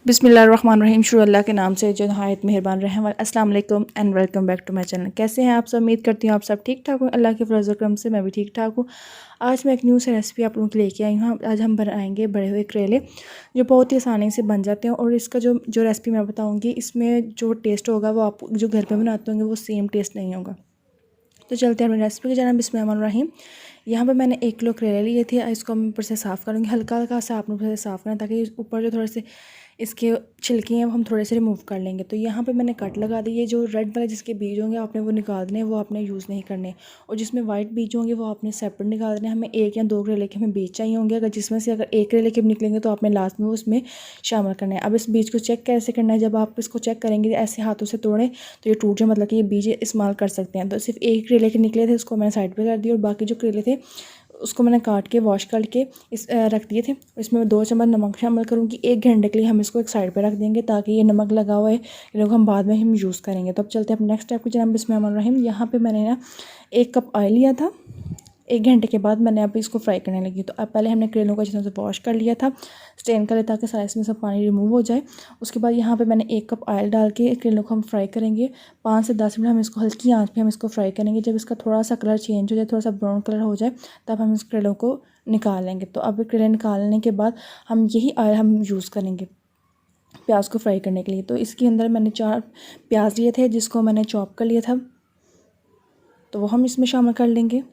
बिस्मिल्लाहिर्रहमानिर्रहीम। शुरू अल्लाह के नाम से जो नहायत मेहरबान रहम वाला। अस्सलाम वालेकुम and welcome back to my channel. कैसे हैं आप सब? उम्मीद करती हूँ आप सब ठीक ठाक हो। अल्लाह के फजल करम से मैं भी ठीक ठाक हूँ। आज मैं एक न्यू सी रेसिपी आप लोगों के लेके आई हूँ। आज हम बनाएंगे बड़े हुए करेले, जो बहुत ही आसानी से बन जाते हैं। और इसका जो रेसिपी मैं बताऊँगी, इसमें जो टेस्ट होगा वो आप जो घर पर बनाते होंगे वो सेम टेस्ट नहीं होगा। तो चलते हैं अपनी रेसिपी की जानब। बिस्मिल्लाहिर्रहमानिर्रहीम। यहाँ पे मैंने 1 किलो करेले लिए थे। इसको हम ऊपर से साफ़ करूँगी। हल्का हल्का सा आपने ऊपर से साफ़ करना, ताकि ऊपर जो थोड़े से इसके छिलके हैं वो हम थोड़े से रिमूव कर लेंगे। तो यहाँ पे मैंने कट लगा दी। ये जो रेड वाले जिसके बीज होंगे आपने वो निकाल देने, वो आपने यूज़ नहीं करने। और जिसमें वाइट बीज होंगे वो आपने सेपरेट निकाल देने। हमें 1 या 2 करेले के हमें बीज चाहिए होंगे। अगर जिसमें से अगर 1 करेले के निकलेंगे तो आपने लास्ट में उसमें शामिल करना है। अब इस बीज को चेक कैसे करना है? जब आप इसको चेक करेंगे ऐसे हाथों से तोड़ें तो ये टूट जाए, मतलब कि ये बीज इस्तेमाल कर सकते हैं। तो सिर्फ 1 करेले के निकले थे, उसको मैंने साइड पर कर दिया। और बाकी जो करेले थे उसको मैंने काट के वॉश करके रख दिए थे। इसमें 2 चम्मच नमक शामिल करूँगी। 1 घंटे के लिए हम इसको एक साइड पे रख देंगे, ताकि ये नमक लगा हुआ है ये लोग हम बाद में हम यूज़ करेंगे। तो अब चलते हैं अपने नेक्स्ट स्टेप की जानब। बिस्मिल्लाहिर्रहमानिर्रहीम। यहाँ पे मैंने ना 1 कप ऑयल लिया था। 1 घंटे के बाद मैंने अब इसको फ्राई करने लगी। तो अब पहले हमने करेलों को अच्छी तरह से वॉश कर लिया था, स्टेन कर लिया, ताकि सारा इसमें सब पानी रिमूव हो जाए। उसके बाद यहाँ पे मैंने 1 कप ऑयल डाल के करेलों को हम फ्राई करेंगे। 5 से 10 मिनट हम इसको हल्की आंच पे हम इसको फ्राई करेंगे। जब इसका थोड़ा सा कलर चेंज हो जाए, थोड़ा सा ब्राउन कलर हो जाए, तब हम इस करेलों को निकाल लेंगे। तो अब करेले निकालने के बाद हम यही ऑयल हम यूज़ करेंगे प्याज को फ्राई करने के लिए। तो इसके अंदर मैंने 4 प्याज लिए थे, जिसको मैंने चॉप कर लिया था, तो वो हम इसमें शामिल कर लेंगे।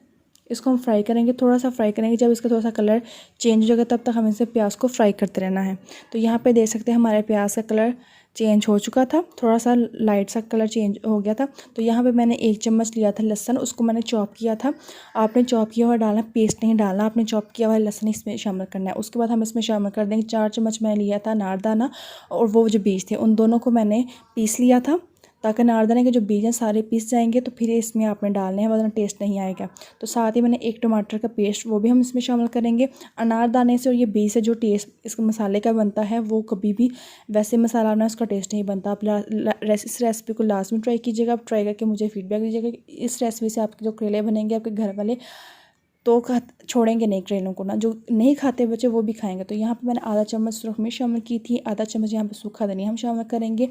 इसको हम फ्राई करेंगे, थोड़ा सा फ्राई करेंगे। जब इसका थोड़ा सा कलर चेंज हो जाएगा तब तक हमें इसे प्याज को फ्राई करते रहना है। तो यहाँ पे देख सकते हैं हमारे प्याज का कलर चेंज हो चुका था, थोड़ा सा लाइट सा कलर चेंज हो गया था। तो यहाँ पे मैंने 1 चम्मच लिया था लहसुन, उसको मैंने चॉप किया था। आपने चॉप किया हुआ डालना, पेस्ट नहीं डालना, आपने चॉप किया हुआ लहसुन इसमें शामिल करना है। उसके बाद हम इसमें शामिल कर देंगे 4 चम्मच मैंने लिया था अनारदाना, और वो जो बीज थे उन दोनों को मैंने पीस लिया था, ताकि अनारदाने के जो बीज हैं सारे पीस जाएंगे। तो फिर इसमें आपने डालने हैं, वरना टेस्ट नहीं आएगा। तो साथ ही मैंने 1 टमाटर का पेस्ट वो भी हम इसमें शामिल करेंगे। अनारदाने से और ये बीज से जो टेस्ट इस मसाले का बनता है, वो कभी भी वैसे मसाला ना उसका टेस्ट नहीं बनता। आप इस रेसिपी को लास्ट में ट्राई कीजिएगा। आप ट्राई करके मुझे फीडबैक दीजिएगा कि इस रेसिपी से आपके जो करेले बनेंगे आपके घर वाले तो छोड़ेंगे नहीं करेलों को ना। जो नहीं खाते बच्चे वो भी खाएंगे। तो यहाँ पे मैंने आधा चम्मच सुरख मिर्च शामिल की थी, आधा चम्मच यहाँ पे सूखा धनिया हम शामिल करेंगे।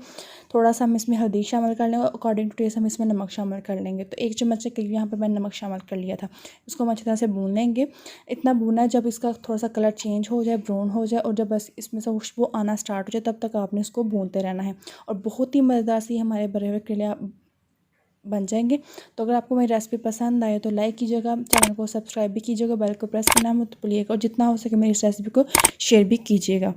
थोड़ा सा हम इसमें हल्दी शामिल कर लेंगे, अकॉर्डिंग टू टेस्ट हम इसमें नमक शामिल कर लेंगे। तो 1 चम्मच के करीब यहाँ पे मैंने नमक शामिल कर लिया था। इसको हम अच्छी तरह से भून लेंगे। इतना भूनना है जब इसका थोड़ा सा कलर चेंज हो जाए, ब्राउन हो जाए, और जब बस इसमें से खुशबू आना स्टार्ट हो जाए, तब तक आपने इसको भूनते रहना है। और बहुत ही मज़ेदार से हमारे भरे हुए करेले बन जाएंगे। तो अगर आपको मेरी रेसिपी पसंद आए तो लाइक कीजिएगा, चैनल को सब्सक्राइब भी कीजिएगा, बेल को प्रेस करना मत भूलिएगा, और जितना हो सके मेरी इस रेसिपी को शेयर भी कीजिएगा।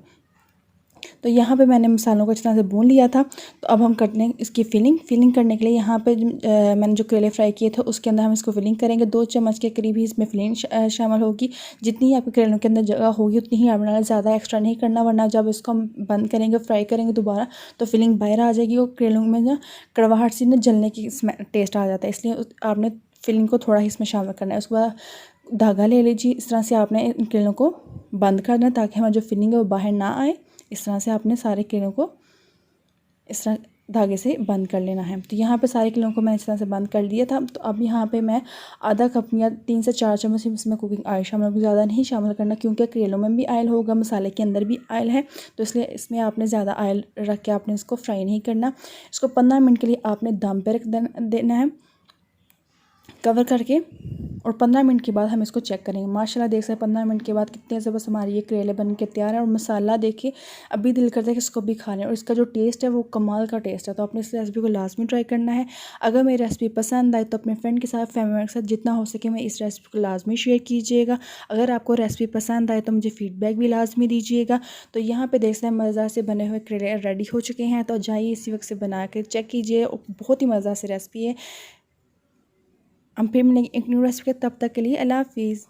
तो यहाँ पे मैंने मसालों को इस तरह से भून लिया था। तो अब हम करने इसकी फिलिंग करने के लिए यहाँ पे मैंने जो करेले फ्राई किए थे उसके अंदर हम इसको फिलिंग करेंगे। 2 चम्मच के करीब ही इसमें फिलिंग शामिल होगी। जितनी आपके करेलों के अंदर जगह होगी उतनी ही आप डालें, ज़्यादा एक्स्ट्रा नहीं करना, वरना जब इसको हम बंद करेंगे फ्राई करेंगे दोबारा तो फिलिंग बाहर आ जाएगी, और करेलों में ना कड़वाहट सी ना जलने की टेस्ट आ जाता है। इसलिए आपने फिलिंग को थोड़ा ही इसमें शामिल करना है। उसके बाद धागा ले लीजिए, इस तरह से आपने इन करेलों को बंद करना है, ताकि हमारी जो फिलिंग है वो बाहर ना आए। इस तरह से आपने सारे करेलों को इस तरह धागे से बंद कर लेना है। तो यहाँ पे सारे करेलों को मैंने इस तरह से बंद कर दिया था। तो अब यहाँ पे मैं आधा कप या 3 से 4 चम्मच इसमें कुकिंग ऑयल शामिल, ज़्यादा नहीं शामिल करना, क्योंकि करेलों में भी ऑयल होगा, मसाले के अंदर भी ऑयल है। तो इसलिए इसमें आपने ज़्यादा ऑयल रख के आपने इसको फ्राई नहीं करना। इसको 15 मिनट के लिए आपने दम पे रख देना है कवर करके, और 15 मिनट के बाद हम इसको चेक करेंगे। माशाल्लाह देख सकते हैं 15 मिनट के बाद कितने ज़बरदस्त हमारे ये करेले बन के तैयार है। और मसाला देखिए अभी दिल करता है कि इसको भी खा लें, और इसका जो टेस्ट है वो कमाल का टेस्ट है। तो आपने इस रेसिपी को लाजमी ट्राई करना है। अगर मेरी रेसिपी पसंद आए तो अपने फ्रेंड के साथ, फैमिली के साथ जितना हो सके मैं इस रेसिपी को लाजमी शेयर कीजिएगा। अगर आपको रेसिपी पसंद आए तो मुझे फ़ीडबैक भी लाजमी दीजिएगा। तो यहाँ पर देख सकते हैं मज़ेदार से बने हुए करेले रेडी हो चुके हैं। तो जाइए इसी वक्त से बना कर चेक कीजिए, बहुत ही मज़ेदार से रेसिपी है। हम फिर मिलेंगे एक न्यू रेसिपी, तब तक के लिए अल्लाह हाफिज़।